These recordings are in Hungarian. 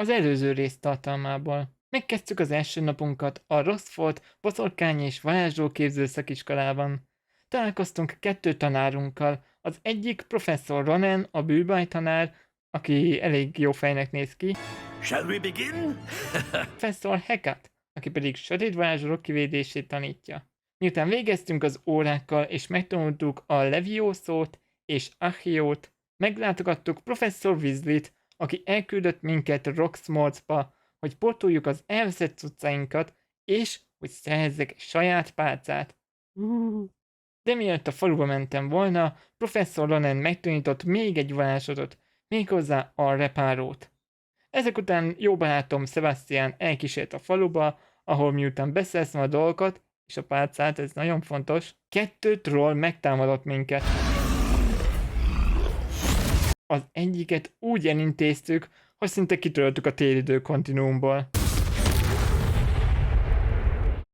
Az előző rész tartalmából. Megkezdtük az első napunkat a Rosszfolt, boszorkány és varázslóképző szakiskolában. Találkoztunk 2 tanárunkkal, az egyik professzor Ronen, a bűbáj tanár, aki elég jó fejnek néz ki, Shall we begin? professzor Hecat, aki pedig sötét varázslók kivédését tanítja. Miután végeztünk az órákkal és megtanultuk a Levioszót és Achiót, meglátogattuk professzor Weasleyt, aki elküldött minket Roxmortsba, hogy pótoljuk az elveszett cuccainkat, és hogy szerezzek saját pálcát. De mielőtt a faluba mentem volna, professzor Ronen megtanított még egy varázslatot, méghozzá a repárót. Ezek után jó barátom Sebastian elkísért a faluba, ahol miután beszereztem a dolgokat, és a pálcát, ez nagyon fontos, 2 troll megtámadott minket. Az egyiket úgy elintéztük, hogy szinte kitöröltük a télidő kontinuumból.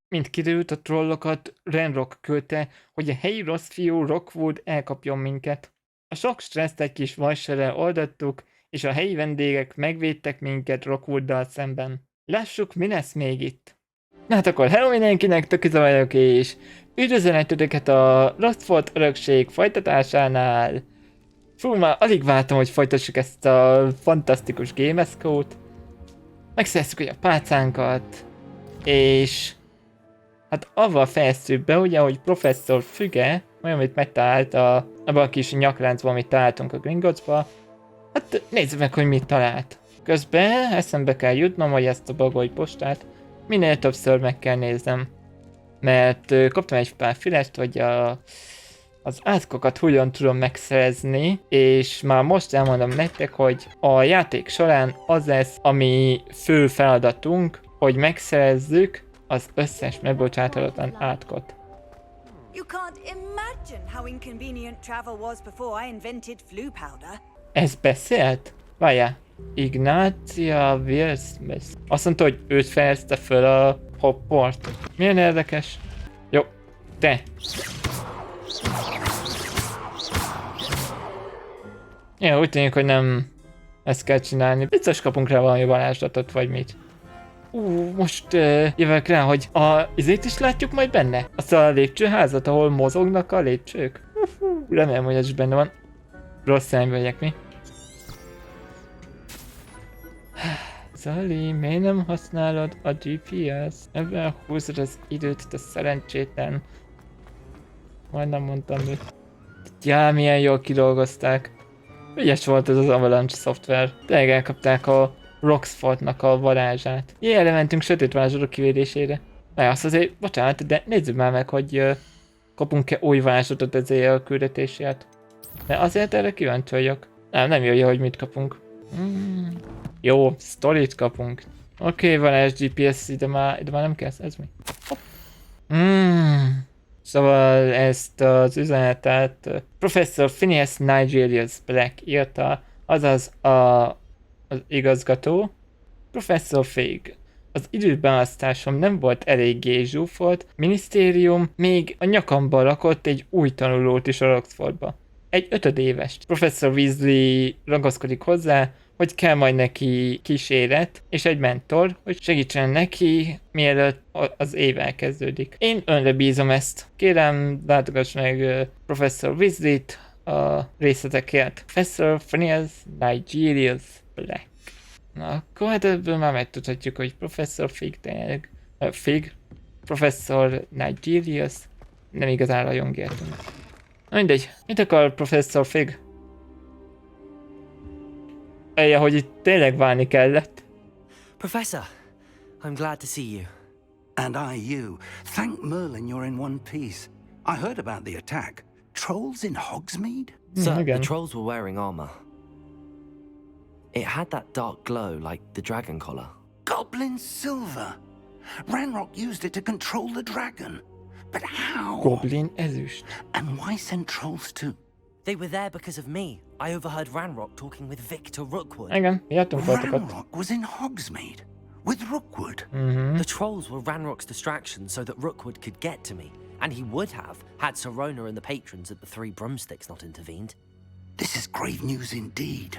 Mint kiderült, a trollokat Renrock küldte, hogy a helyi rossz fiú Rockwood elkapjon minket. A sok stresszt egy kis vajserrel oldottuk, és a helyi vendégek megvédtek minket Rockwooddal szemben. Lássuk, mi lesz még itt. Na hát akkor hello mindenkinek, takizoli vagyok, és üdvözöletőket a Rosszfolt örökség folytatásánál. Fú, már alig vártam, hogy folytassuk ezt a fantasztikus gameszkót. Megszereztük ugye a pálcánkat, és hát avval fejeztük be, ugye, hogy professzor Füge, olyan, amit megtalált abban a kis nyakláncban, amit találtunk a Gringottsba. Hát nézzük meg, hogy mit talált. Közben eszembe kell jutnom, hogy ezt a bagoly postát minél többször meg kell néznem. Mert kaptam egy pár filest, hogy az átkokat hogyan tudom megszerezni, és már most elmondom nektek, hogy a játék során az lesz, ami fő feladatunk, hogy megszerezzük az összes megbocsátatlan átkot. You can't imagine how inconvenient travel was before I invented flu powder. Ez beszélt? Várjál. Ignácia Wilsmith. Azt mondta, hogy őt fejezte föl a Hogwarts. Milyen érdekes. Jó, te. Ja, úgy tűnik, hogy nem ezt kell csinálni. Biztos kapunk rá valami varázslatot, vagy mit. Most jövök rá, hogy izét is látjuk majd benne? Azt a lépcsőházat, ahol mozognak a lépcsők? Remélem, hogy ez is benne van. Rossz szemben vagyok, mi? Zoli, miért nem használod a GPS? Ebben húzod az időt, te szerencsétlen. Majdnem mondtam, hogy... Já, milyen jól kidolgozták. Ügyes volt ez az Avalanche szoftver. Tényleg elkapták a Roxfortnak a varázsát. Ilyen mentünk sötét varázslatok kivédésére. Na, azt azért, bocsánat, de nézzük már meg, hogy kapunk-e új varázslatot ezért a küldetésért. Mert azért erre kíváncsi vagyok. Nem jöjjön, hogy mit kapunk. Jó, sztorit kapunk. Oké, varázs GPS, ide már nem kell, ez mi? Szóval ezt az üzenetet Professor Phineas Nigelius Black írta, azaz az igazgató, Professor Fig. Az időbeosztásom nem volt eléggé zsúfolt, minisztérium még a nyakamba rakott egy új tanulót is a Roxfordba. Egy 5 éves. Professor Weasley ragaszkodik hozzá, hogy kell majd neki kíséret és egy mentor, hogy segítsen neki, mielőtt az év elkezdődik. Én önre bízom ezt. Kérem, látogass meg Professor Weasley-t a részletekért. Professor Phineas Nigelius Black. Na, akkor hát ebből már megtudhatjuk, hogy Professor Fig tényleg... Professor Nigelius nem igazán rajongértünk. Mindegy, mit akar Professor Fig? Elje, hogy itt tényleg válni kellett. Professor, I'm glad to see you. And I you. Thank Merlin you're in one piece. I heard about the attack. Trolls in Hogsmeade? Sir, the again. trolls were wearing armor. It had that dark glow like the dragon collar. Goblin silver. Ranrock used it to control the dragon. But how? Goblin ezüst. And why send trolls too? They were there because of me. I overheard Ranrock talking with Victor Rookwood. Igen, jártunk voltak ott. Ranrock was in Hogsmeade with Rookwood. The trolls were Ranrock's distraction so that Rookwood could get to me. And he would have, had Sirona and the patrons at the Three Broomsticks not intervened. This is grave news indeed.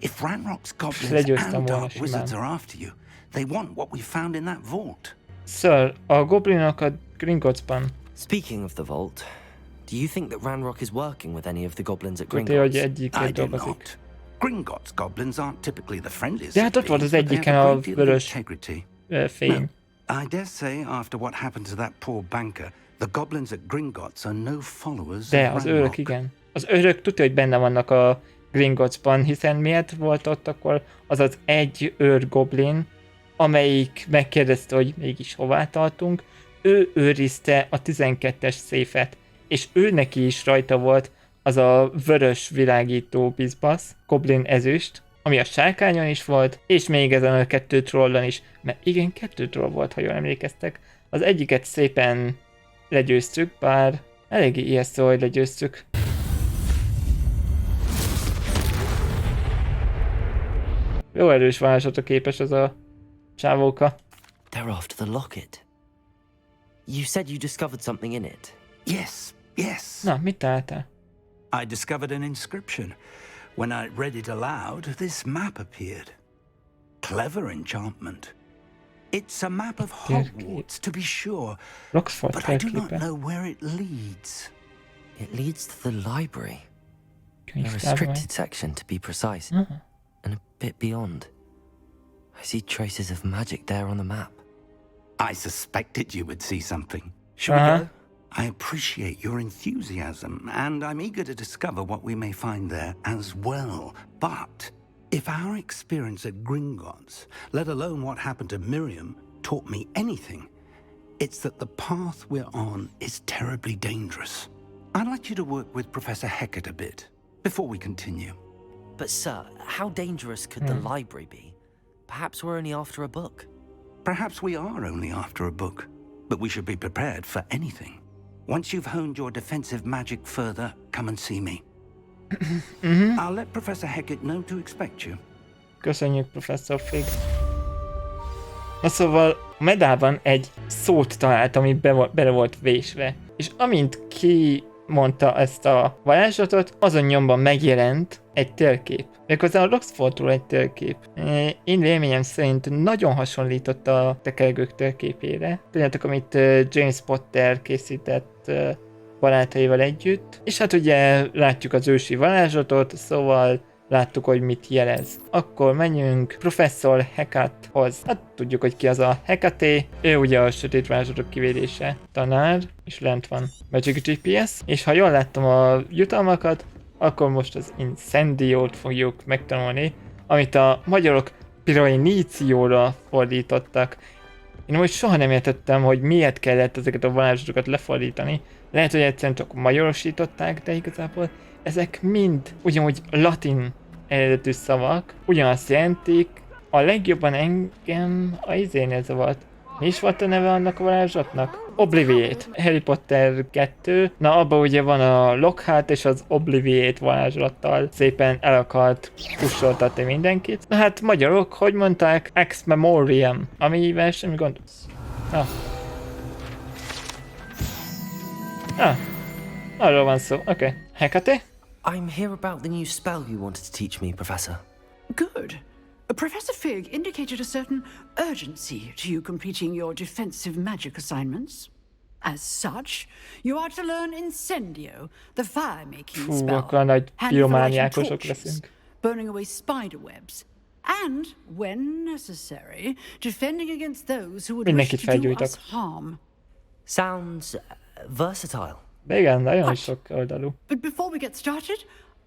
If Ranrock's goblins Legyőztem and volna dark simán. wizards are after you, they want what we found in that vault. Sir, a goblinok a Gringottsban. Speaking of the vault, do you think that Ranrock is working with any of the goblins at Tudja, hogy Gringotts? egyikért I do dolgozik. not. Gringotts goblins aren't typically the friendliest De of hát ott volt az beings, but they egyiken have a a great deal of vörös integrity. fény. I dare say after what happened to that poor banker, the goblins at Gringotts are no followers De of az Ranrock. őrök igen. Az őrök tudja, hogy benne vannak a Gringottsban, hiszen miért volt ott akkor az egy őr goblin, amelyik megkérdezte, hogy mégis hová tartunk. Ő őrizte a 12-es széfet, és ő neki is rajta volt az a vörös világító bizbasz, goblin ezüst, ami a sárkányon is volt, és még ezen a 2 trollon is, mert igen, 2 troll volt, ha jól emlékeztek. Az egyiket szépen legyőztük, bár eléggé ijesztő, hogy legyőztük. Jó erős varázslatra képes az a csávóka. They're after the locket. You said you discovered something in it. Yes. Na, mit találtál? I discovered an inscription. When I read it aloud, this map appeared. Clever enchantment. It's a map of Hogwarts, to be sure, Roxford but I do not térképe. know where it leads. It leads to the library. A Könyvtár restricted section, to be precise. Zárolt. And a bit beyond. I see traces of magic there on the map. I suspected you would see something. Shall we Uh-huh. go? I appreciate your enthusiasm, and I'm eager to discover what we may find there as well. But if our experience at Gringotts, let alone what happened to Miriam, taught me anything, it's that the path we're on is terribly dangerous. I'd like you to work with Professor Hecat a bit before we continue. But sir, how dangerous could the library be? Perhaps we're only after a book. Perhaps we are only after a book, but we should be prepared for anything. Once you've honed your defensive magic further, come and see me. I'll let Professor Hecat know to expect you. Köszönjük, Professor Fig. Na szóval a medában egy szót talált, ami bele volt vésve. És amint kimondta ezt a varázslatot, azon nyomban megjelent egy térkép. Méghozzá a Roxfordról egy térkép. Én véleményem szerint nagyon hasonlított a tekergők térképére. Tudjátok, amit James Potter készített barátaival együtt. És hát ugye látjuk az ősi varázslatot, szóval láttuk, hogy mit jelez. Akkor menjünk Professor Hecathoz. Hát tudjuk, hogy ki az a Hecaté. Ő ugye a sötét varázslatok kivédése tanár, és lent van Magic GPS. És ha jól láttam a jutalmakat, akkor most az Incendiót fogjuk megtanulni, amit a magyarok Pirainícióra fordítottak. Én most soha nem értettem, hogy miért kellett ezeket a varázslatokat lefordítani. Lehet, hogy egyszerűen csak magyarosították, de igazából ezek mind ugyanúgy latin eredetű szavak, ugyanazt jelentik. A legjobban engem a izénél zavart. Mi is volt a neve annak a varázslatnak? Obliviate. Harry Potter 2. Na, abban ugye van a Lockhart és az Obliviate varázslattal szépen el akart kussoltatni mindenkit. Na hát magyarok, hogy mondták? Ex Memoriam. Amivel semmi gond. Arról van szó. Oké. Hecate? I'm here about the new spell you wanted to teach me, Professor. Good. Professor Fig indicated a certain urgency to you completing your defensive magic assignments. As such, you are to learn Incendio, the fire-making Fú, spell. akkor nagy Handy for lighting piromániákosok torches, leszünk. burning away spider webs, and, when necessary, defending against those who would wish Mindenkit to do felgyújtok. us harm. Sounds versatile. De igen, nagyon sok oldalú. But before we get started,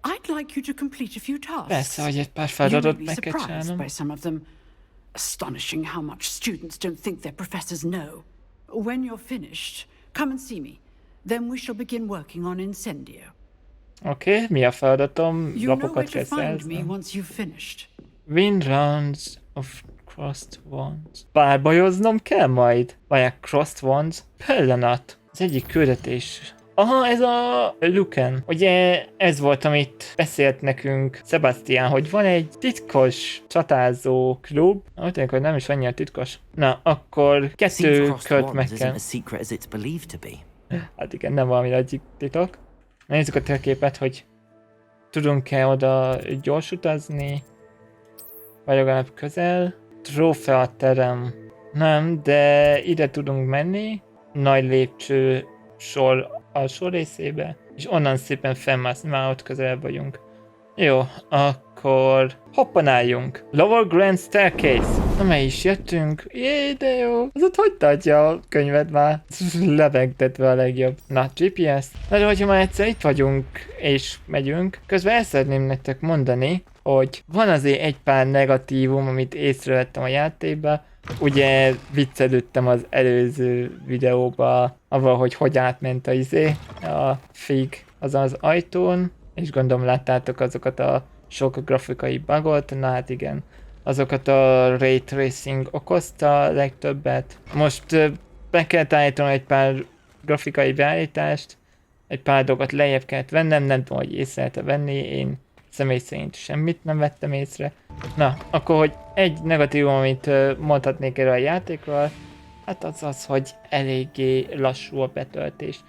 I'd like you to complete a few tasks. Persze, hogy egy pár You may feladatot be meg kell surprised csinálnom. by some of them. Astonishing how much students don't think their professors know. When you're finished, come and see me. Then we shall begin working on Incendio. Oké, mi a feladatom? You know where Lapokat to kell find me szerzni. once you've finished. Win rounds of crossed wands. Párbajoznom kell majd? Várják, crossed wands? Pillanat. Az egyik küldetés. Aha, ez a Lucan. Ugye ez volt, amit beszélt nekünk Sebastian, hogy van egy titkos csatázó klub. Úgy tűnik, hogy nem is annyira titkos. Na, akkor Seems 2 crossed kört wands meg isn't kell. as secret as it's believed to be. Hát igen, nem valami nagy titok. Nézzük a térképet, hogy tudunk-e oda gyors utazni. Vagy legalább közel. Trófeaterem. Nem, de ide tudunk menni. Nagy lépcső sor alsó részébe. És onnan szépen fennmászni, már ott közelebb vagyunk. Jó, akkor hoppanáljunk. Lower Grand Staircase. Na, mely is jöttünk. Jé, de jó. Az ott hogy tartja a könyvet már? Lebegtetve a legjobb. Na, GPS. Na, de hogyha már egyszer itt vagyunk és megyünk, közben el szeretném nektek mondani, hogy van azért egy pár negatívum, amit észrevettem a játékban. Ugye viccelődtem az előző videóba, avval, hogy átment a fig azon az ajtón, és gondolom láttátok azokat a sok grafikai bugot, na hát igen, azokat a Ray Tracing okozta a legtöbbet. Most be kell állítanom egy pár grafikai beállítást, egy pár dolgot lejjebb kellett vennem, nem tudom, hogy észre lehet venni, én személy szerint semmit nem vettem észre. Na, akkor, hogy egy negatívum, amit mondhatnék erről a játékról, hát az az, hogy eléggé lassú a betöltés.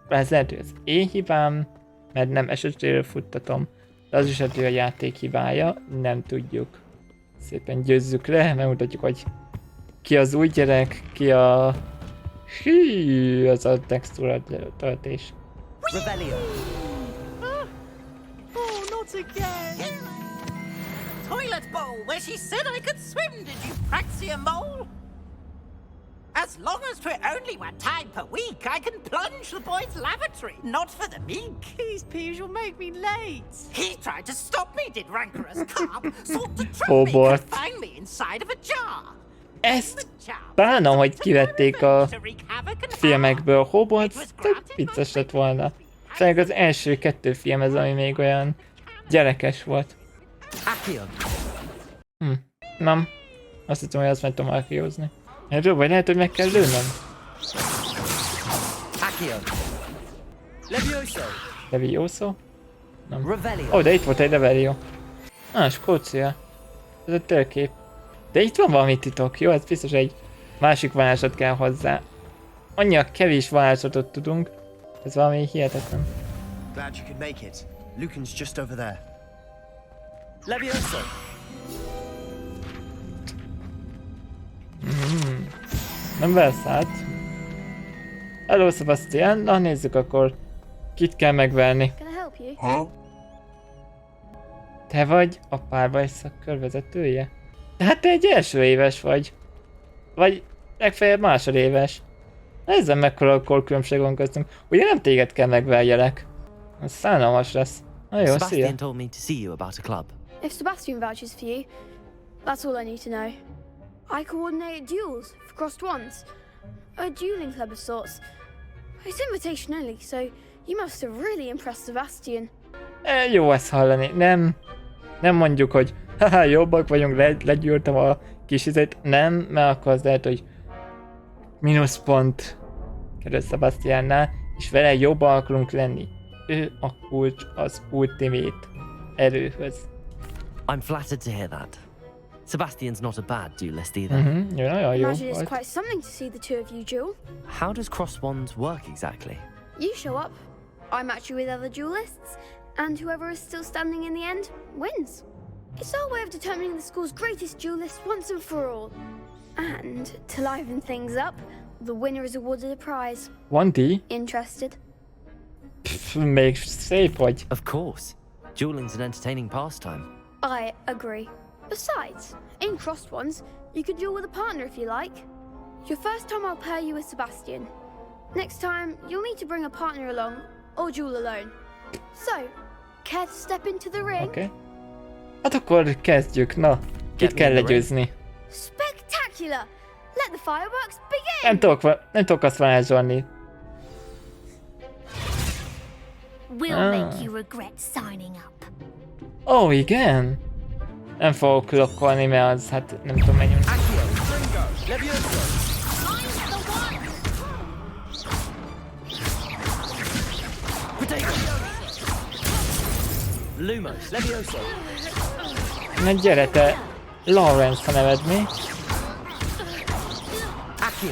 Ez lehet, hogy az én hibám, mert nem SSD-ről futtatom, de az is lehet, hogy a játék hibája, nem tudjuk. Szépen győzzük le, megmutatjuk, hogy ki az új gyerek, ki a... Hű, az a textúra töltés. Rebellion. Oh, not again! Toilet bowl, where she said I could swim, did you praxia mole? As long as 'twere only one time per week, I can plunge the boy's lavatory, not for the meek. These peeves will make me late. He tried to stop me, did rancorous carp, sought to trap me, confine me inside of a jar. Ezt bánom, hogy kivették a filmekből. Hogwarts tök vicces lett volna. Főleg az első 2 film ez, ami még olyan gyerekes volt. Nem. Azt hiszem, hogy azt meg tudom archiózni. Erről vagy lehet, hogy meg kell lőnöm. Levioso? Nem. Ó, de itt volt egy Revelio. Skócia. Ez a térkép. De itt van valami titok, jó? Ez biztos egy másik varázslat kell hozzá. Annyi kevés varázslatot tudunk. Ez valami hihetetlen. Glad you could make it. Lucan's just over there. Levioso! Nem vesz át. Hello, Sebastian. Na, nézzük akkor. Kit kell megverni. Te vagy a párbajszak körvezetője? De hát te egy első éves vagy. Vagy legfeljebb másodéves. Nézzem, mekkora a korkülönbség van köztünk. Ugye nem téged kell megverjelek. Ez szánalmas lesz. Na jó, szia. Sebastian told me to see you about a club. If Sebastian vouches for you, that's all I need to know. I coordinate duels for crossed ones. A dueling club of sorts. It's invitation only, so you must have really impressed Sebastian. Jó ezt hallani. Nem mondjuk, hogy haha, jobbak vagyunk, legyűrtem a kis izét. Nem, mert akkor az lehet, hogy mínuszpont kerül Sebastiannál, és vele jobban akarunk lenni. Ő a kulcs az ultimate erőhöz. I'm flattered to hear that. Sebastian's not a bad duelist either. Jó, nagyon jó Imagine it's volt. quite something to see the two of you duel. How does cross wands work exactly? You show up, I match you with other duelists, and whoever is still standing in the end wins. It's our way of determining the school's greatest duelist once and for all. And to liven things up, the winner is awarded a prize. 1D? Interested? Még szép vagy. Of course. Dueling's an entertaining pastime. I agree. Besides, in crossed ones, you could duel with a partner if you like. Your first time I'll pair you with Sebastian. Next time, you'll need to bring a partner along, or duel alone. So, care to step into the ring? Okay. Hát akkor kezdjük, na. Kit kell legyőzni? Spectacular! Let the fireworks begin! Nem tudok azt varázsolni. We'll make you regret signing up. Ó, igen? Nem fogok lokkolni, mert az, hát nem tudom mennyi. Lumos, Levioso. Na gyere te, Lawrence, ha neved mi? Accio.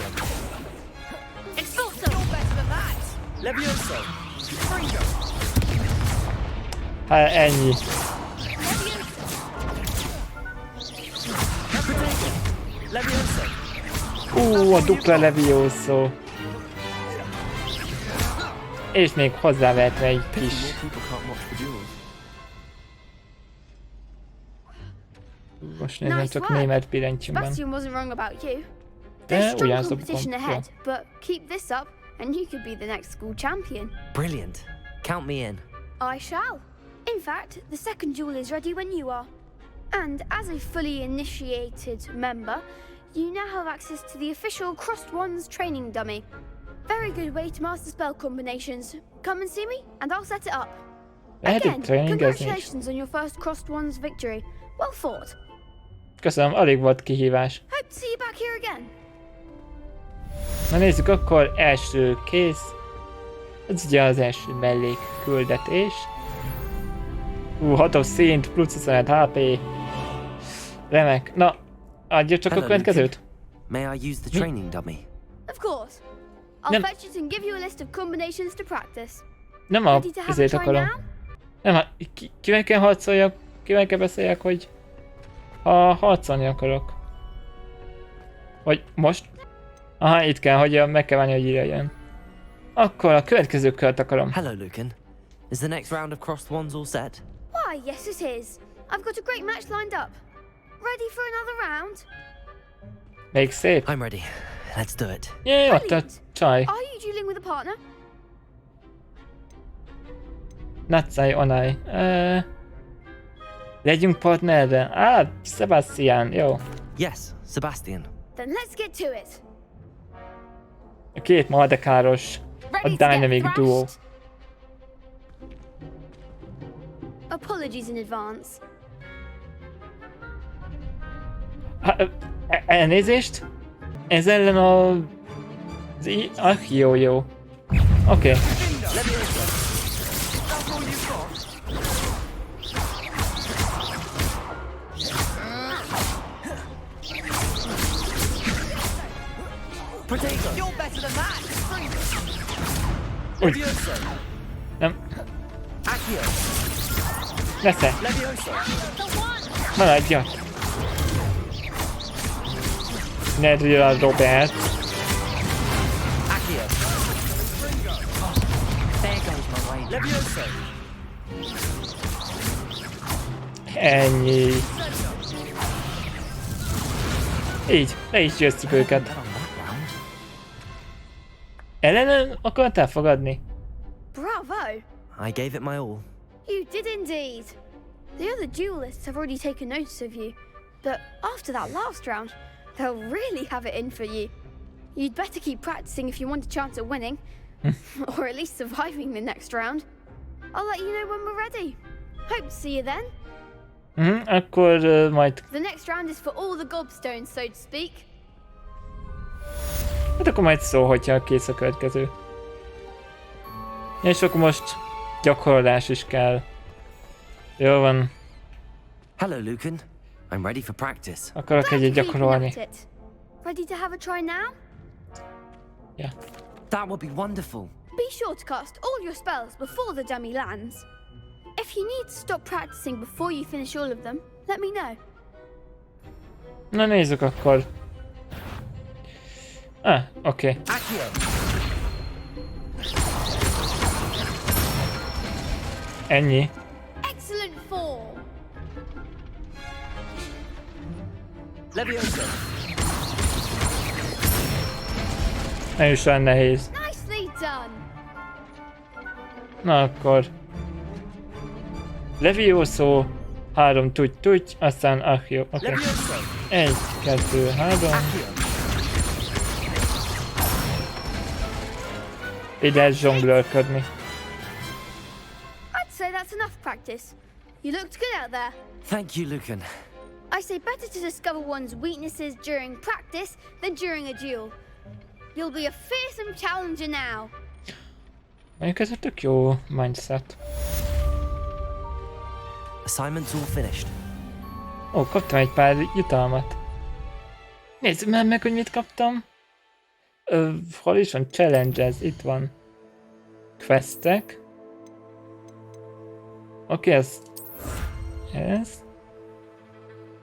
Expulso! You're better than that! Levioso. Hát ennyi. Levioso. A dupla Levioso. És még hozzávehetve egy Pity kis... more people can't watch the duels. Most nézem, Nice csak work. német billentyűben. Sebastian wasn't wrong about you. De There's strong ugyanazok competition pont. ahead, but keep this up and you could be the next school champion. Brilliant. Count me in. I shall. In fact, the second duel is ready when you are. And as a fully initiated member, you now have access to the official Crossed Wands training dummy. Very good way to master spell combinations. Come and see me, and I'll set it up. Lehet Again, itt tréningezni is. congratulations on your first Crossed Wands victory. Well fought. Köszönöm, alig volt kihívás. Hope to see you back here again. Na nézzük, akkor első kész. Ez ugye az első mellékküldetés. 6-os szint, plusz 25 HP. Remek. Na, adja csak a Hello, következőt. May I use the training dummy? Of course. I'll Nem. fetch it and give you a list of combinations to practice. Nem a Ready to have a ezért try akarom. now? Nem, kivel kell harcoljak, kivel kell beszéljek, hogy ha harcolni akarok. Vagy most? Aha, itt kell, hogy meg kell várni, hogy jöjjön. Akkor a következő kört akarom. Hello, Lucan. Is the next round of Crossed Wands all set? Why, yes it is. I've got a great match lined up. Ready for another round? Még szép. I'm ready. Let's do it. Jaj, ott a Brilliant. csaj. Are you dueling with a partner? Natsai Onai. Legyünk partnerre. Sebastian, jó. Yes, Sebastian. Then let's get to it. A két maldekáros. A Ready to get Dynamic Duo. thrashed? Apologies in advance. Elnézést? Ez ellen a... jó. Oké. Potato. You're better than that. Úgy. Levioso. Nem. Accio. Nesze. Levioso. Maradja. Ne tudja a Robert. Accio. There goes my way. Levioso. Ennyi. Így, le is győztük őket. Bet on that round. Ellen akartál fogadni? Bravo! I gave it my all. You did indeed. The other duelists have already taken notice of you, but after that last round, they'll really have it in for you. You'd better keep practicing if you want a chance at winning, or at least surviving the next round. I'll let you know when we're ready. Hope to see you then. Akkor majd... The next round is for all the gobstones, so to speak. Hát akkor majd szól, hogyha kész a következő. És akkor most gyakorlás is kell. Jó van. Hello, Lucan. I'm ready for practice. Akarok Glad egyet you're keeping gyakorolni. at it. Ready to have a try now? Ja. That would be wonderful. Be sure to cast all your spells before the dummy lands. If you need to stop practicing before you finish all of them, let me know. Na nézzük akkor. Oké. Accio. Ennyi. Excellent fall. Levioso. Nem is olyan nehéz. Nicely done. Na akkor. Levioso. 3 tuty, aztán Accio. Oké. Levioso. 1, 2, 3. Accio. Így lehet zsonglőrködni. I'd say that's enough practice. You looked good out there. Thank you, Lucan. I say better to discover one's weaknesses during practice than during a duel. You'll be a fearsome challenger now. Mondjuk ez egy tök jó mindset. Assignment's all finished. Ó, kaptam egy pár jutalmat. Nézzük már meg, hogy mit kaptam. Hol is van? Challenges, itt van. Questek. Oké, ez.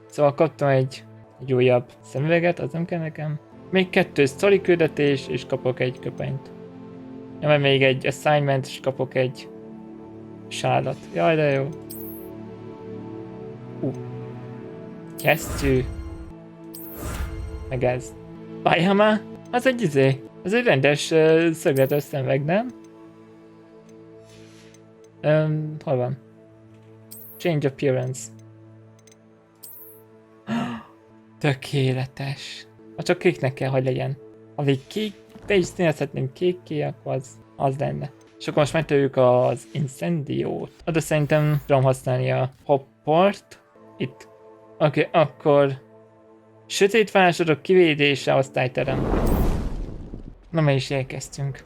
Szóval kaptam egy egy újabb szemüveget, az nem kell nekem. Még 2 sztori küldetés, és kapok egy köpenyt. Ja, mert még egy assignment, és kapok egy sálat. Jaj, de jó. Kesztyű. Meg ez. Várjál már, az egy az egy rendes szögletes szemüveg, nem? Hol van? Change appearance. Tökéletes. Ha csak kéknek kell, hogy legyen. Ha egy kék, te is színezhetném kékké, akkor az lenne. És akkor most megtörjük az incendiót. Oda szerintem tudom használni a hopport. Itt. Oké, akkor sötét varázslatok kivédése, osztályterem. Na, mi is elkezdtünk.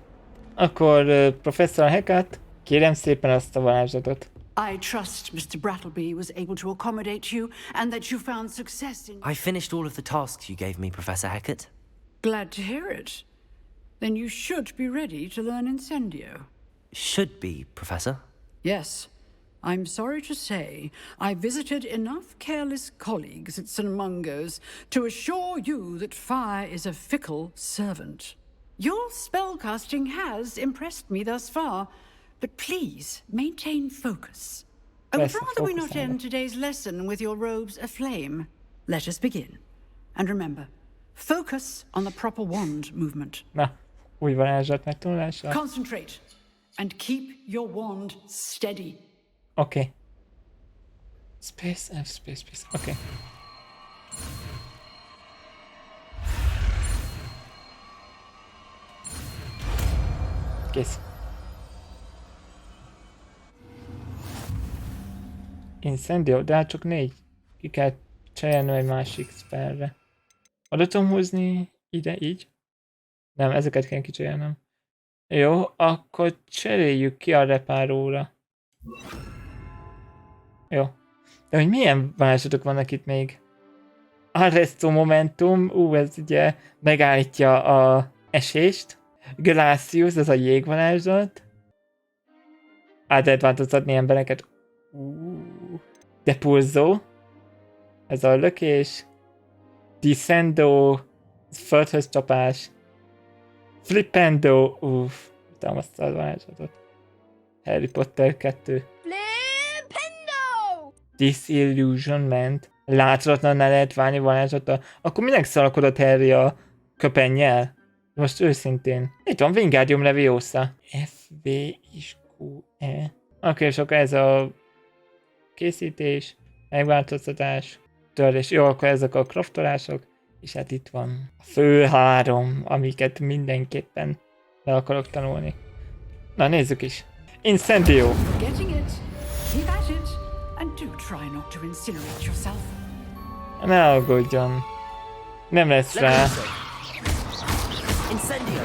Akkor Professor Hackett, kérem szépen azt a varázslatot. I trust Mr. Brattleby was able to accommodate you and that you found success in... I finished all of the tasks you gave me, Professor Hackett. Glad to hear it. Then you should be ready to learn Incendio. Should be, Professor. Yes. I'm sorry to say I visited enough careless colleagues at St. Mungo's to assure you that fire is a fickle servant. Your spellcasting has impressed me thus far, but please maintain focus. I would rather we not end today's lesson with your robes aflame. Let us begin. And remember, focus on the proper wand movement. Na, új varázslat megtanulása. Concentrate and keep your wand steady. Okay. Space F, space. Okay. Kész. Incendio, de hát csak 4. Ki kell cserélni egy másik spellre. Oda tudom húzni ide, így? Nem, ezeket kell kicserélnem. Jó, akkor cseréljük ki a repáróra. Jó. De hogy milyen varázslatok vannak itt még? Arresto momentum, ez ugye megállítja a esést. Glacius, ez a jégvarázslat. Át lehet változtatni embereket. Depulso. Ez a lökés. Descendo. Ez földhöz csapás. Flipendo. Utána azt a varázslatot. Harry Potter 2. Disillusionment. Láthatatlanná lehet válni varázslata. Akkor minek szalakodott Harry a köpennyel? Most őszintén. Itt van Wingardium Leviosa. F, V, és Q, E. Oké, és akkor ez a készítés, megváltoztatás, törlés. Jó, akkor ezek a kraftolások. És hát itt van a fő 3, amiket mindenképpen le akarok tanulni. Na, nézzük is. Incendio. Getting it. Keep at it. And do try not to incinerate yourself. Ne aggódjon. Nem lesz rá. Incendio.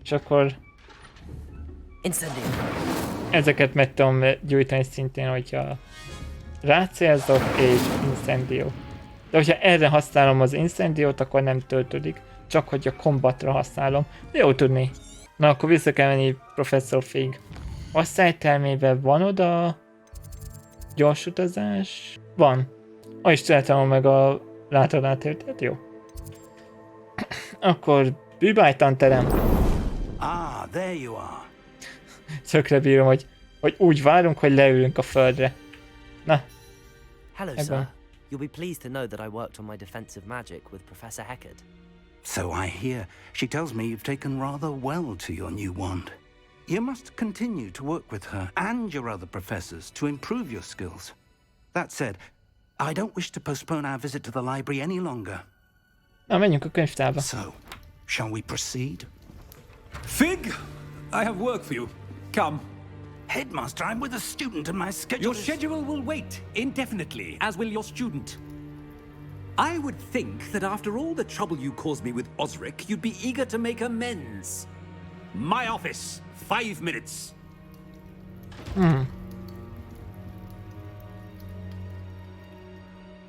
És akkor Incendio. ezeket meg tudom gyújtani szintén, hogyha rácélzok, és Incendio. De hogyha erre használom az Incendiót, akkor nem töltődik. Csak hogy a kombatra használom. De jó tudni. Na, akkor vissza kell menni Professor Fig. Osztálytermében van oda gyors utazás? Van. És csináltam meg a látogatásért, jó. Akkor bűbájtanterem. Ah, there you are. Tökre bírom, hogy úgy várunk, hogy leülünk a földre. Na. Hello, sir. You'll be pleased to know that I worked on my defensive magic with Professor Hackett. So I hear. She tells me you've taken rather well to your new wand. You must continue to work with her and your other professors to improve your skills. That said, I don't wish to postpone our visit to the library any longer. Na, menjünk a könyvtárba. So, shall we proceed? Fig, I have work for you. Come. Headmaster, I'm with a student and my schedule Your schedule will wait indefinitely, as will your student. I would think that after all the trouble you caused me with Osric, you'd be eager to make amends. My office, 5 minutes.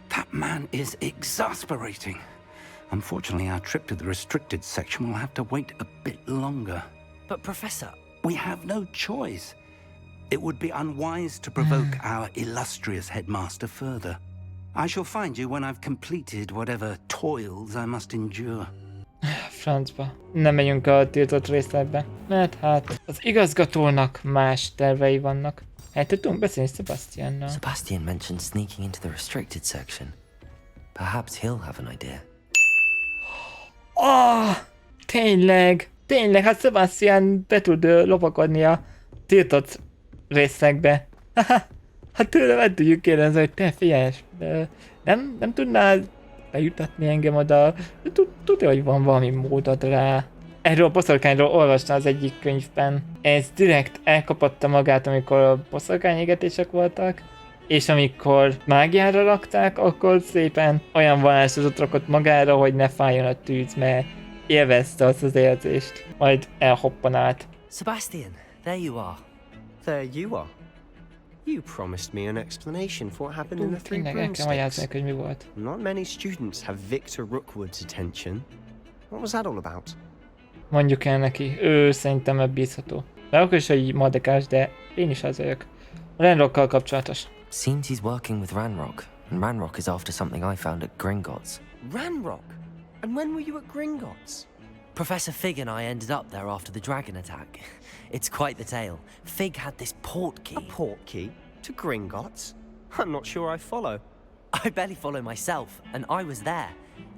That man is exasperating. Unfortunately, our trip to the restricted section will have to wait a bit longer. But Professor... We have no choice. It would be unwise to provoke our illustrious headmaster further. I shall find you when I've completed whatever toils I must endure. Francba. Nem megyünk a tiltott részlegbe, mert hát az igazgatónak más tervei vannak. Hát tudunk beszélni Sebastiannal. Sebastian mentioned sneaking into the restricted section. Perhaps he'll have an idea. Tényleg, hát Sebastian be tud lopakodni a tiltott részlegbe. Hát tőle meg tudjuk kérdezni, hogy te figyelj, nem tudnál bejutatni engem oda? Tudja, hogy van valami módod rá. Erről a boszorkányról olvastam az egyik könyvben. Ez direkt elkapatta magát, amikor a boszorkányégetések voltak, és amikor mágiára rakták, akkor szépen olyan vallásozott rakott magára, hogy ne fájjon a tűz, mert élvezte azt az érzést. Majd elhoppanált. Sebastian, there you are. There you are. You promised me an explanation for what happened in the Three Tényleg el kell magyarázni, Broomsticks. hogy mi volt. Not many students have Victor Rookwood's attention. What was that all about? Mondjuk el neki, ő szerintem megbízható. De akkor is, hogy madekás, de én is az vagyok. Ranrockkal kapcsolatos. Seems he's working with Ranrock, and Ranrock is after something I found at Gringotts. Ranrock? And when were you at Gringotts? Professor Fig and I ended up there after the dragon attack. It's quite the tale. Fig had this port key. A port key? To Gringotts? I'm not sure I follow. I barely follow myself, and I was there.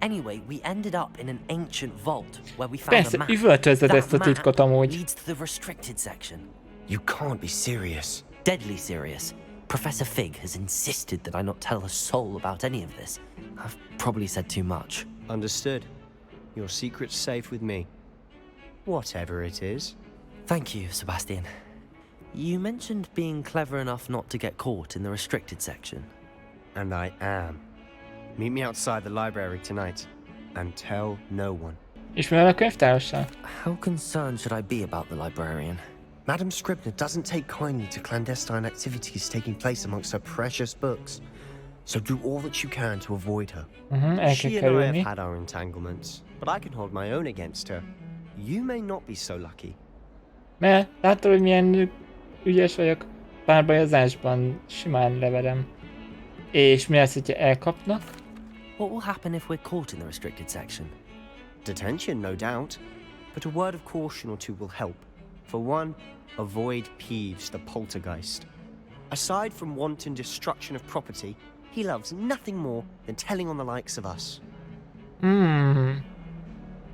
Anyway, we ended up in an ancient vault where we found Persze, a map. üvöltözed ezt a That titkot map amúgy. leads to the restricted section. You can't be serious. Deadly serious. Professor Fig has insisted that I not tell a soul about any of this. I've probably said too much. Understood. Your secret's safe with me. Whatever it is. Thank you, Sebastian. You mentioned being clever enough not to get caught in the restricted section. And I am. Meet me outside the library tonight. And tell no one. Ismerel a könyvtárossal? How concerned should I be about the librarian? Madam Scribner doesn't take kindly to clandestine activities taking place amongst her precious books. So do all that you can to avoid her. El She kell and I have kerülni. had our entanglements, but I can hold my own against her. You may not be so lucky. Mert látod, hogy milyen ügyes vagyok? Párbajozásban simán leverem. És mi lesz, hogyha elkapnak? What will happen if we're caught in the restricted section? Detention, no doubt. But a word of caution or two will help. For one, avoid Peeves, the poltergeist. Aside from wanton destruction of property, he loves nothing more than telling on the likes of us.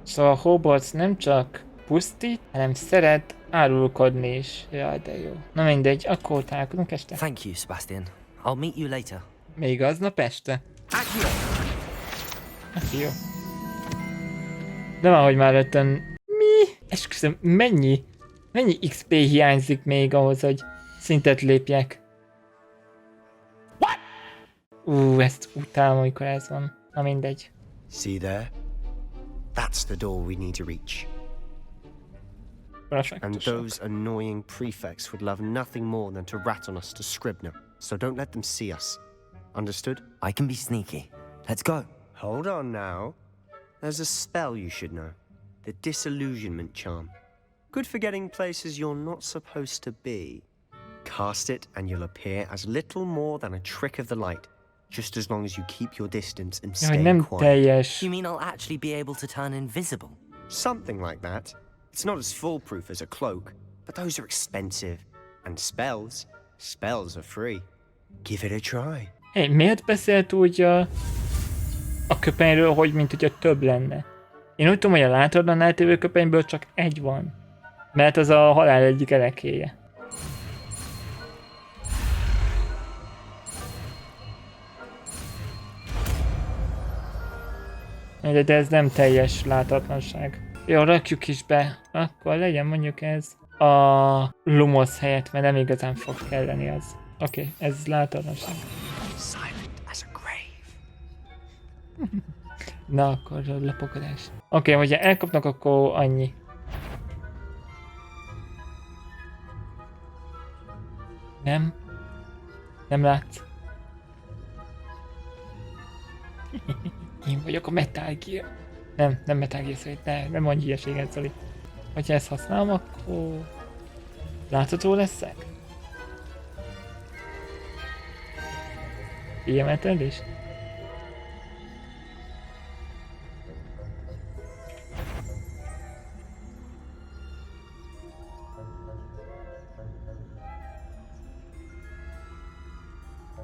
Szóval Hogwarts nem csak pusztít, hanem szeret árulkodni is. Jaj, de jó. Na mindegy, akkor találkozunk este. Thank you, Sebastian. I'll meet you later. Még aznap este? Accio! Hát jó. De már, hogy már ötön... Mi? Esküszöm, mennyi XP hiányzik még ahhoz, hogy szintet lépjek? Ezt utálom, amikor ez van. Na mindegy. See there? That's the door we need to reach. And those annoying prefects would love nothing more than to rat on us to Scribner. So don't let them see us. Understood? I can be sneaky. Let's go. Hold on now. There's a spell you should know. The Disillusionment Charm. Good for getting places you're not supposed to be. Cast it and you'll appear as little more than a trick of the light. Just as long as you keep your distance and stay nem quiet. teljes. You mean I'll actually be able to turn invisible? Something like that. It's not as foolproof as a cloak, but those are expensive. And spells are free. Give it a try. Hey, miért beszélt úgy a köpenyről, hogy mint hogyha több lenne? Én úgy tudom, hogy a láthatatlan eltévő köpenyből csak egy van. Mert az a halál egyik elekéje. De ez nem teljes láthatatlanság. Jó, rakjuk is be. Akkor legyen mondjuk ez a Lumos helyett, mert nem igazán fog kelleni az. Oké, ez láthatatlanság. Silent as a grave. Na, akkor lepogadás. Oké, hogyha elkapnak, akkor annyi. Nem? Nem látsz? Én vagyok a Metal Gear. Nem Metal Gear Solid, nem mondj ilyeséget, Zoli. Hogyha ezt használom, akkor... látható leszek? Kiemelkedés?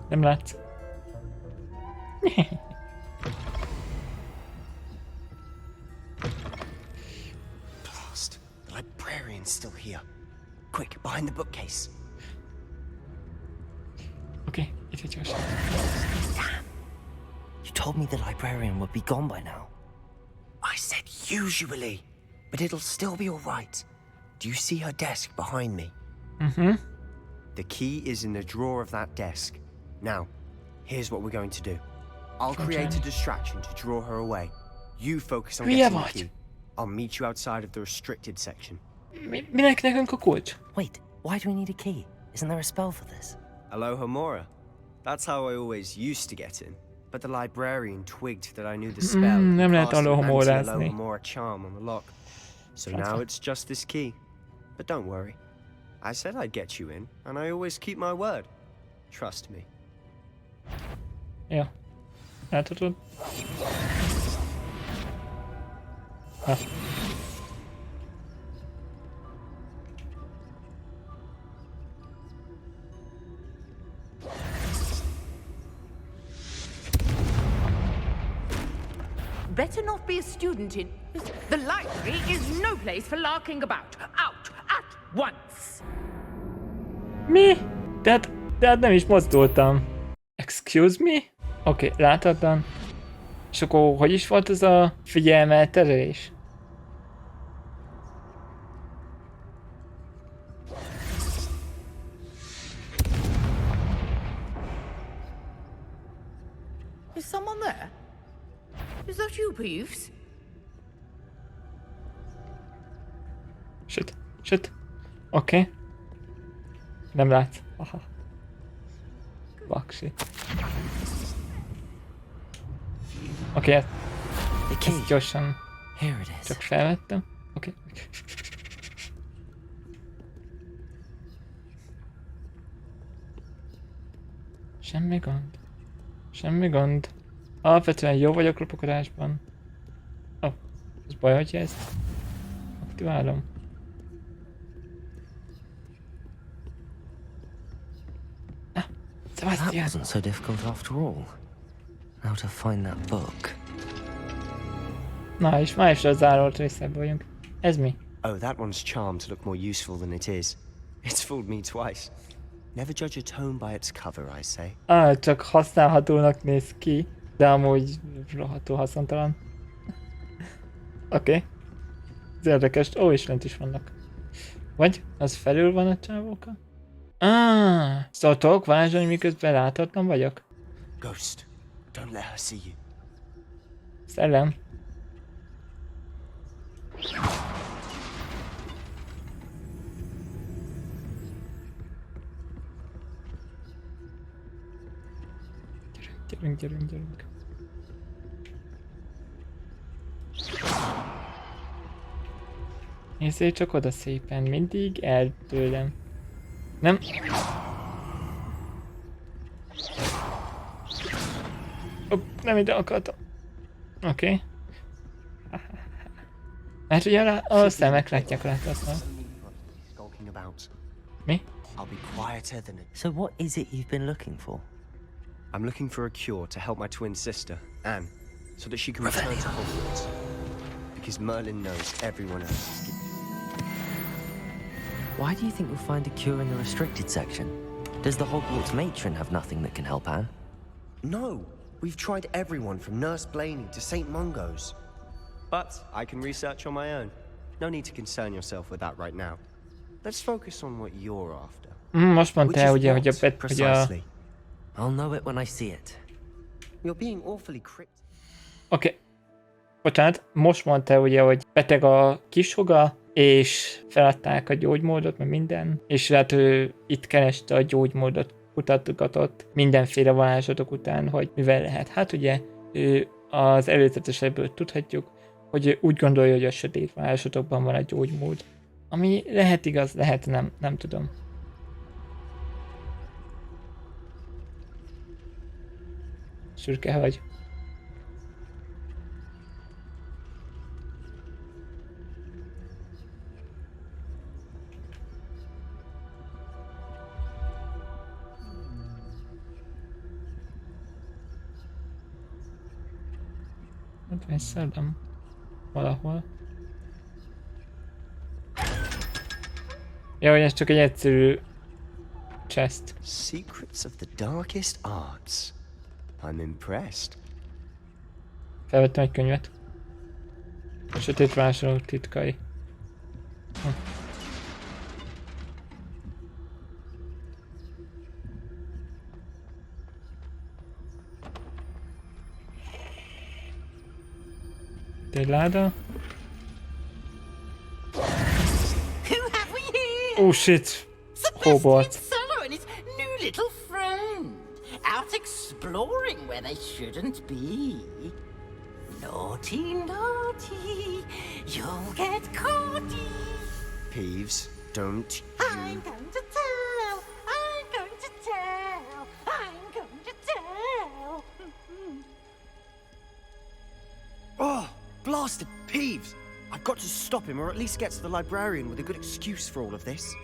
Nem látsz? Blast! The librarian's still here. Quick, behind the bookcase. Okay, itt egy gyorsan. Damn. You told me the librarian would be gone by now. I said usually, but it'll still be all right. Do you see her desk behind me? Mhm. The key is in the drawer of that desk. Now, here's what we're going to do. I'll create a distraction to draw her away. You focus on getting the key. I'll meet you outside of the restricted section. Minek nekünk a kulcs? Wait, why do we need a key? Isn't there a spell for this? Aloha Mora. That's how I always used to get in. But the librarian twigged that I knew the spell. Nem lehet cast an Aloha Morázni. anti-Aloha Mora charm on the lock. So now it's just this key. But don't worry. I said I'd get you in, and I always keep my word. Trust me. Ja. Láthatod? Ha. Better not be a student in... The library is no place for larking about. Out at once! Mi? Tehát nem is mozdultam. Excuse me? Oké, láthatlan. És akkor hogy is volt ez a figyelmelterelés? Is someone there? Is that you, Peeves? Shit. Oké. Nem látsz. Aha. Baksi. Oké, ezt gyorsan csak felvettem. Oké. Semmi gond. Alapvetően jó vagyok lopakodásban. Ó, az baj, hogy ezt aktiválom. That wasn't so difficult after all. Now to find that book. Na, és már is a zárolt részekben vagyunk. Ez mi? Oh, that one's charmed to look more useful than it is. It's fooled me twice. Never judge a tome by its cover, I say. Csak használhatónak néz ki, de amúgy rohadtul haszontalan. Oké. Ez érdekes. Ó, és lent is vannak. Vagy? Az felül van a csávóka? Szóval tudok varázsolni, miközben láthatlan vagyok? Ghost, don't let her see you. Szellem. Gyerünk. Nézzél csak oda szépen, mindig el tőlem. Nem? Nem ide akartam. Oké. Mert ugye a szemek látják láthatlan. Mi? So what is it you've been looking for? I'm looking for a cure to help my twin sister, Anne, so that she can return to Hogwarts. Because Merlin knows everyone else is guilty. Why do you think you'll find a cure in the restricted section? Does the Hogwarts matron have nothing that can help Anne? No, we've tried everyone from Nurse Blaney to St. Mungo's. But I can research on my own. No need to concern yourself with that right now. Let's focus on what you're after. Most mondta el ugye, hogy a precisely. I'll know it when I see it. You're being awfully cryptic. Oké. Bocsánat, most mondta ugye, hogy beteg a kishoga, és feladták a gyógymódot, meg minden, és hát ő itt kereste a gyógymódot, kutatgatott mindenféle varázslatok után, hogy mivel lehet. Hát ugye ő az előzetesebből tudhatjuk, hogy ő úgy gondolja, hogy a sötét varázslatokban van a gyógymód. Ami lehet igaz, lehet nem tudom. Sürke vagy. Hát visszadom. Valahol. Ja, hogy ez csak egy egyszerű chest. Secrets of the darkest arts. I'm impressed. Felvettem egy könyvet. A sötét vásárlók titkai. Egy láda. Oh shit! Hogwarts. Cellar and his new little friend. Out exploring where they shouldn't be. Naughty, naughty. You'll get caughty. Peeves, don't I'm going to tell. I'm going to tell. I'm going to tell. Oh, blasted Peeves! I've got to stop him, or at least get to the librarian with a good excuse for all of this.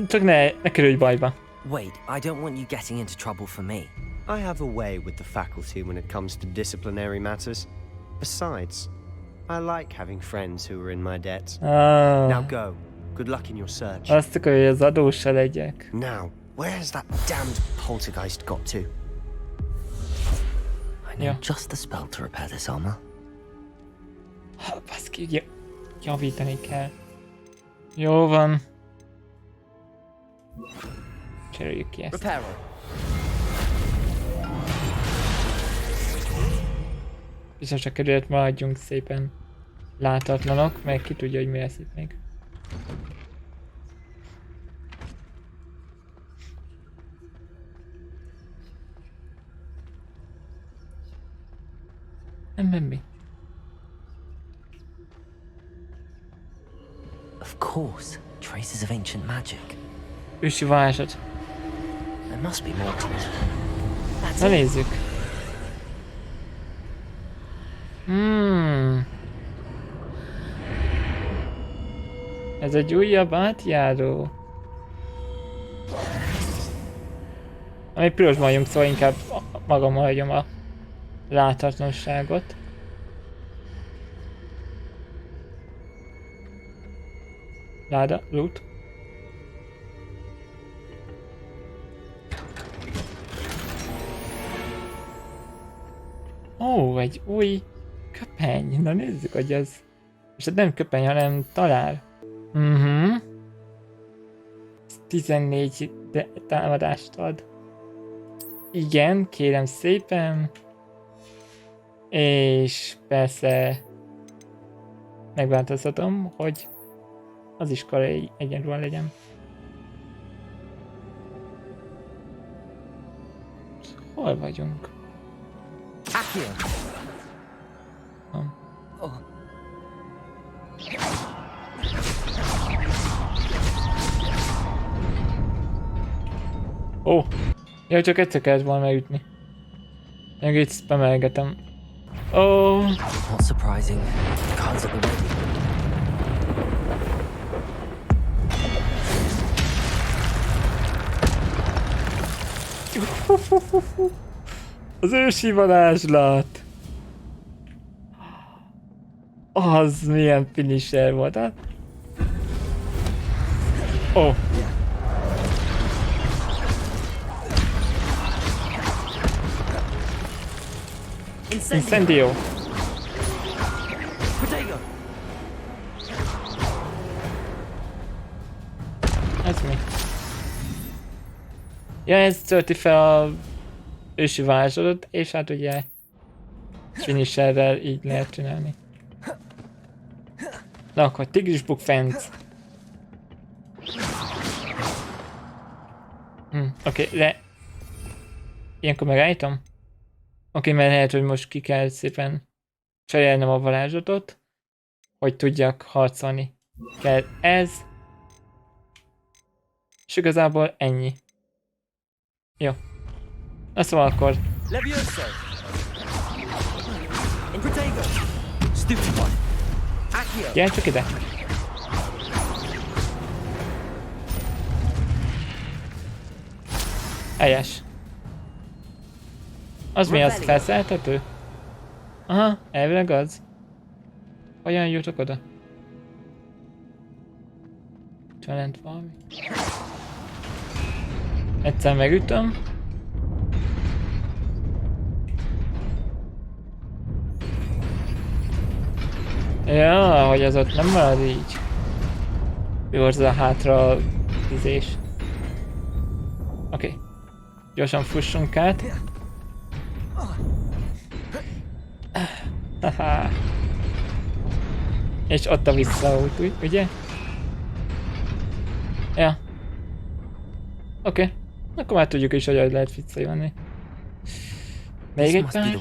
Csak ne kerülj bajba. Wait, I don't want you getting into trouble for me. I have a way with the faculty when it comes to disciplinary matters. Besides, I like having friends who are in my debt. Now go. Good luck in your search. Azt akarja, hogy az adósa legyek. Now, where has that damned poltergeist got to? I know just the spell to repair this armor. Baszki, javítani kell. Jó van. Cseréljük ki ezt. Biztos a kerület maradjunk szépen látatlanok, meg ki tudja, hogy mi lesz itt még. Nem mi. Of course, traces of ancient magic. Ősi varázslat. There must be more to it. Na nézzük. Ez egy újabb átjáró. Ami pirosban vagyunk, szóval inkább magam hagyom a láthatatlanságot. Láda, loot. Ó, egy új köpeny. Na nézzük, hogy ez... És ez nem köpeny, hanem talál. 14 támadást ad. Igen, kérem szépen. És persze megváltoztatom, hogy az iskolai egyenruha legyen. Hol vagyunk? Ó! Ja, csak egyszer kellett volna megütni. Meg itt spamelgetem. Ó! Not surprising. Cards at the ready. Az ősi varázslat! Az milyen finisher volt, hát? Ó! Incendio! Ez mi? Ja, ez tölti fel a ősi varázslatot, és hát ugye finisherrel így lehet csinálni. Na akkor tigrisbuk fence. Oké, de... Ilyenkor megállítom? Oké, mert lehet, hogy most ki kell szépen cserélnem a varázslatot, hogy tudjak harcolni. Kell ez. És igazából ennyi. Jó. Na szóval akkor Levioso. Protego. Stupid one. Accio. Gyere csak ide. Helyes. Az mi az? Felszálltató? Aha, elvileg az. Hogyan jutok oda? Csalent valami. Egyszer megütöm. Ja, hogy az ott nem marad így. Őrz a hátra tízés. Oké. Gyorsan fussunk át. Haha. És ott a visszaút, ugye? Ja. Oké. Akkor már tudjuk is, hogy lehet visszajönni. Még egy pár.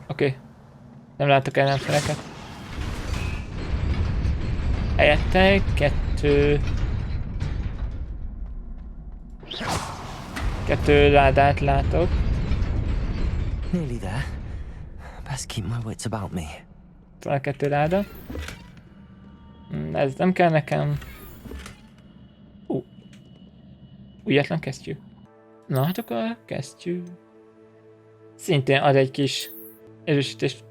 Oké. Nem látok ellenfeleket. Helyette kettő ládát látok. Nearly there. Best keep my wits about me. Van 2 láda. Ez nem kell nekem. Újatlan kesztyű. Na hát akkor a kesztyű. Szintén ad egy kis erősítést.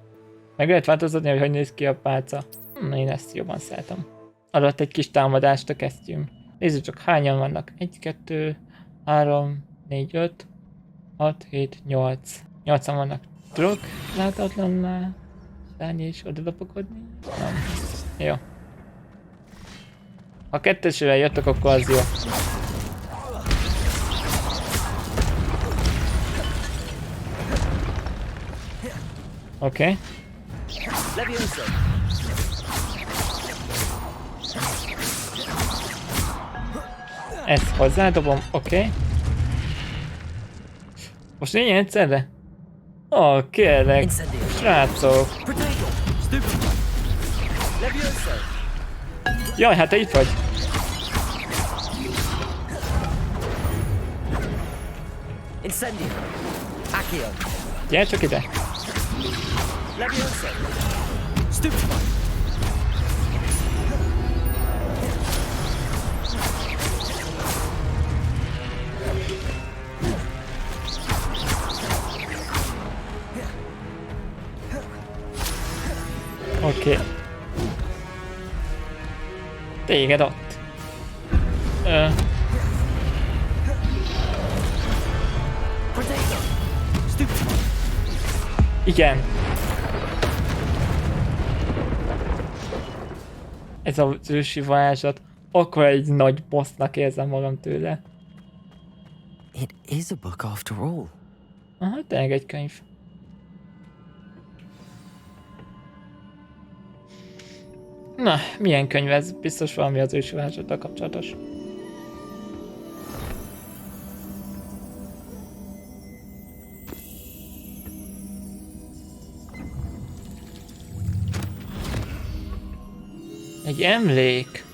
Meg lehet változtatni, hogy néz ki a pálca. Én ezt jobban szeretem. Adott egy kis támadást a kesztyűm. Nézzük csak hányan vannak. 1, 2, 3, 4, 5, 6, 7, 8. 8-an vannak. Tudok látatlannál szállni és oda lopakodni? Nem. Jó. Ha kettesővel jöttek, akkor az jó. Oké. Ezt hozzádobom, oké. Most én egyszerre? Ó, kérlek, srácok. Jaj, hát te itt vagy. Gyere csak ide. Oké. Téged ott. Igen. Ez az ősi varázslat. Akkor egy nagy bossnak érzem magam tőle. It is a book after all. Aha, tényleg egy könyv. Na, milyen könyv ez? Biztos valami az ősi varázslattal kapcsolatos. Egy emlék.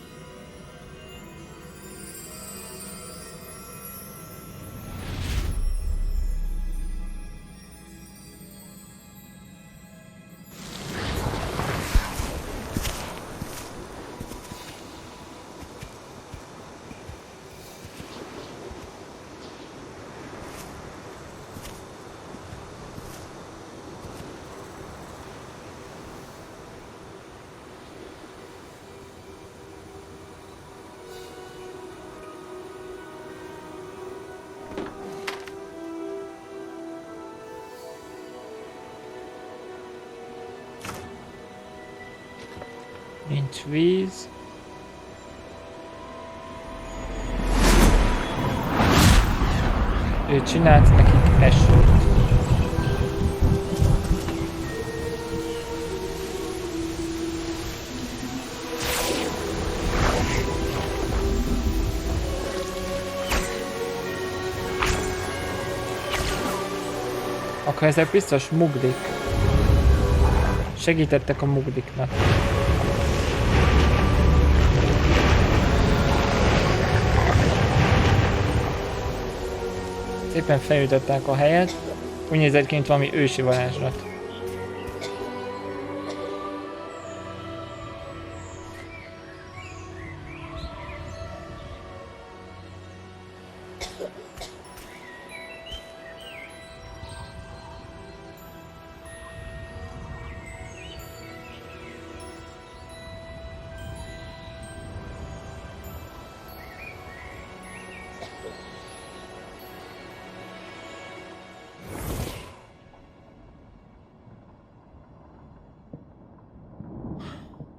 Nincs víz. Ő csinált nekik esőt. Akkor ezek biztos mugdik. Segítettek a mugdiknak. szépen feljutatták a helyet, úgy nézett kint valami ősi varázslat.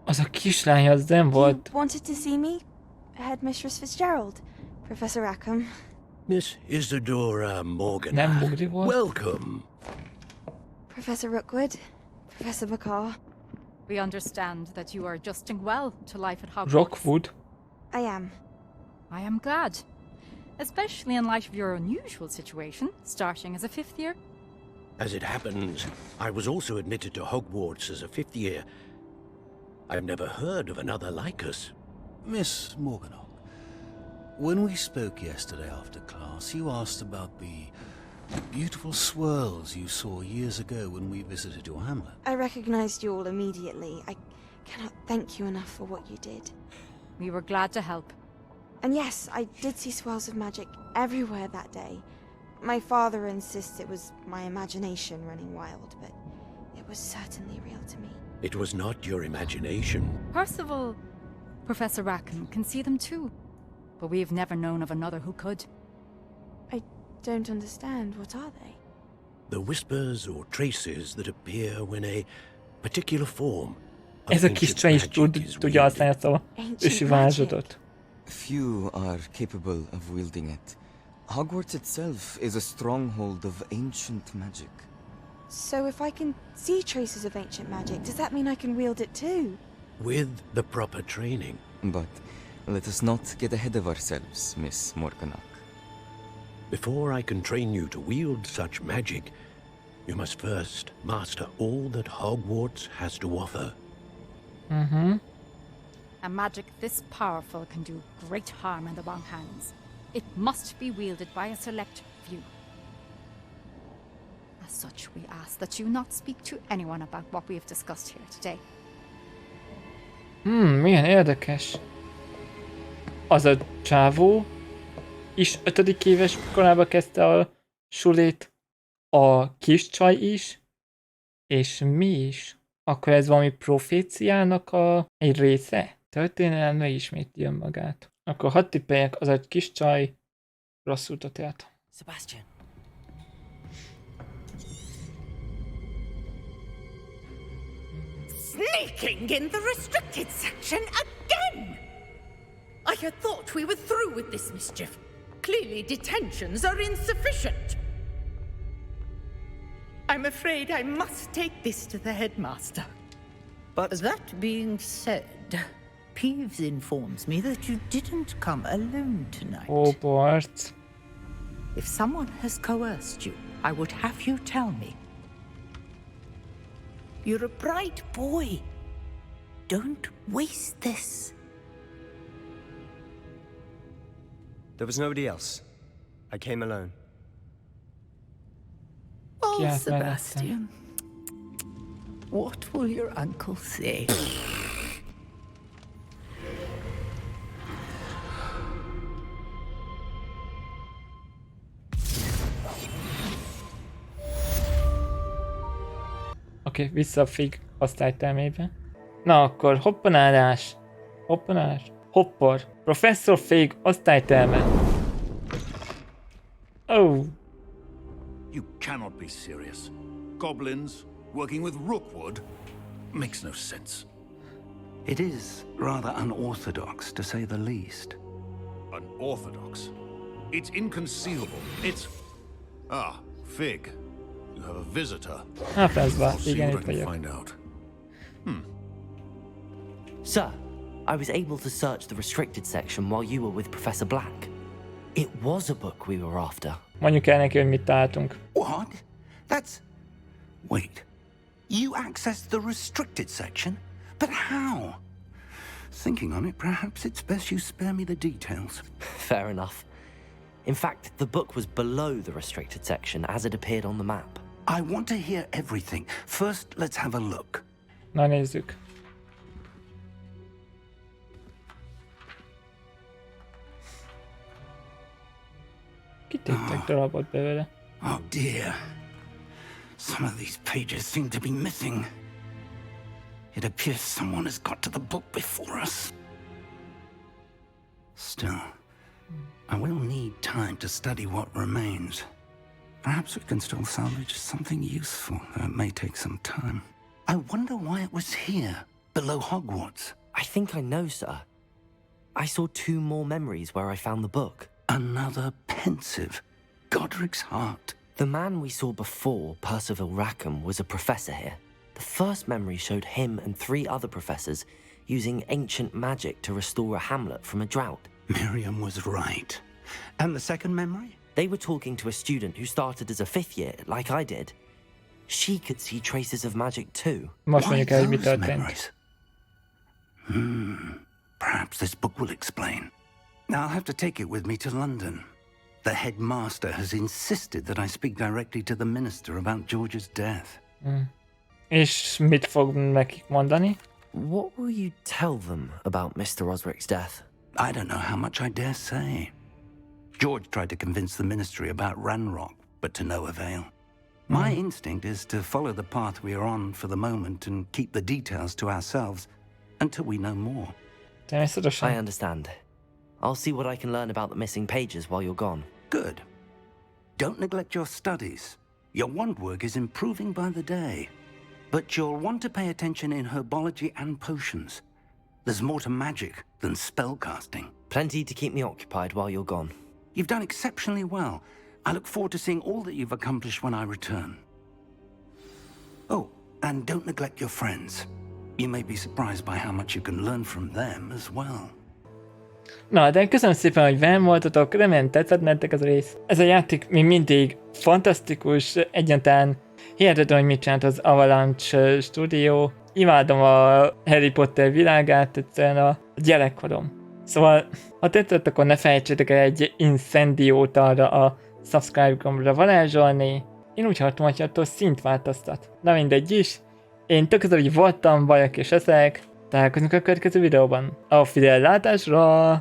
Az a kislány az nem volt. You wanted to see me? Headmistress Fitzgerald, Professor Rackham. Miss Isadora Morgan. Nem Mugli volt. Welcome. Professor Rookwood, Professor Bakar. We understand that you are adjusting well to life at Hogwarts. Rookwood. I am. I am glad. Especially in light of your unusual situation, starting as a 5th year. As it happens, I was also admitted to Hogwarts as a 5th year. I've never heard of another like us. Miss Morganock, when we spoke yesterday after class, you asked about the beautiful swirls you saw years ago when we visited your hamlet. I recognized you all immediately. I cannot thank you enough for what you did. We were glad to help. And yes, I did see swirls of magic everywhere that day. My father insists it was my imagination running wild, but it was certainly real to me. It was not your imagination. Percival, Professor Rackham can see them too, but we've never known of another who could. I don't understand. What are they? The whispers or traces that appear when a particular form of Ez a kis csaj is tudja használni ezt a ősi varázslatot. Few are capable of wielding it. Hogwarts itself is a stronghold of ancient magic. So if I can see traces of ancient magic, does that mean I can wield it too? With the proper training. But let us not get ahead of ourselves, Miss Morganock. Before I can train you to wield such magic, you must first master all that Hogwarts has to offer. A magic this powerful can do great harm in the wrong hands. It must be wielded by a select few. As such, we ask that you not speak to anyone about what we have discussed here today. Milyen érdekes. Az a csávó is 5. éves korába kezdte a sulit, a kis csaj is, és mi is? Akkor ez valami proféciának egy része? Történelme ismétli önmagát. Akkor hadd tippeljek, az egy kis csaj rossz utat élt. Sebastian. Sneaking in the restricted section again! I had thought we were through with this mischief. Clearly detentions are insufficient. I'm afraid I must take this to the headmaster. But that being said, Peeves informs me that you didn't come alone tonight. Hogwarts. If someone has coerced you, I would have you tell me. You're a bright boy. Don't waste this. There was nobody else. I came alone. Oh, Sebastian. What will your uncle say? Oké, vissza a Fig osztálytermébe. Na akkor hoppanálás. Hoppanálás. Hoppor. Professzor Fig osztályterme. Oh. You cannot be serious. Goblins working with Rookwood makes no sense. It is rather unorthodox, to say the least. Unorthodox? It's inconceivable. It's... Ah, Fig. You have a visitor. I'll see what I can find out. Sir, I was able to search the restricted section while you were with Professor Black. It was a book we were after. Mondjuk el neki, hogy mit találtunk. What? That's... Wait. You accessed the restricted section? But how? Thinking on it, perhaps it's best you spare me the details. Fair enough. In fact, the book was below the restricted section as it appeared on the map. I want to hear everything. First, let's have a look. Na nézzük. Kitéptek darabot belőle. Oh dear. Some of these pages seem to be missing. It appears someone has got to the book before us. Still, I will need time to study what remains. Perhaps we can still salvage something useful, though it may take some time. I wonder why it was here, below Hogwarts. I think I know, sir. I saw 2 more memories where I found the book. Another pensive. Godric's heart. The man we saw before, Percival Rackham, was a professor here. The first memory showed him and 3 other professors using ancient magic to restore a hamlet from a drought. Miriam was right. And the second memory? They were talking to a student who started as a 5th year, like I did. She could see traces of magic too. Most mondjuk el, hogy mi történt. Memories? Perhaps this book will explain. I'll have to take it with me to London. The headmaster has insisted that I speak directly to the minister about George's death. És mit fog nekik mondani? What will you tell them about Mr. Osric's death? I don't know how much I dare say. George tried to convince the ministry about Ranrock, but to no avail. My instinct is to follow the path we are on for the moment and keep the details to ourselves until we know more. I understand. I'll see what I can learn about the missing pages while you're gone. Good. Don't neglect your studies. Your wand work is improving by the day. But you'll want to pay attention in herbology and potions. There's more to magic than spellcasting. Plenty to keep me occupied while you're gone. You've done exceptionally well. I look forward to seeing all that you've accomplished when I return. Oh, and don't neglect your friends. You may be surprised by how much you can learn from them as well. Na, de köszönöm szépen, hogy velem voltatok, remélem tetszett nektek ez a rész. Ez a játék még mindig fantasztikus, egyáltalán hihetetlen, hogy mit csinált az Avalanche stúdió. Imádom a Harry Potter világát, egyszerűen a gyerekkorom. Szóval, ha tetszett, akkor ne felejtsétek el egy incendiót arra a subscribe gombra varázsolni. Én úgy hallottam, hogy attól szint változtat. Na mindegy is. Én tök közül voltam, vagyok és ezek. Találkozunk a következő videóban. A figyelmlátásra!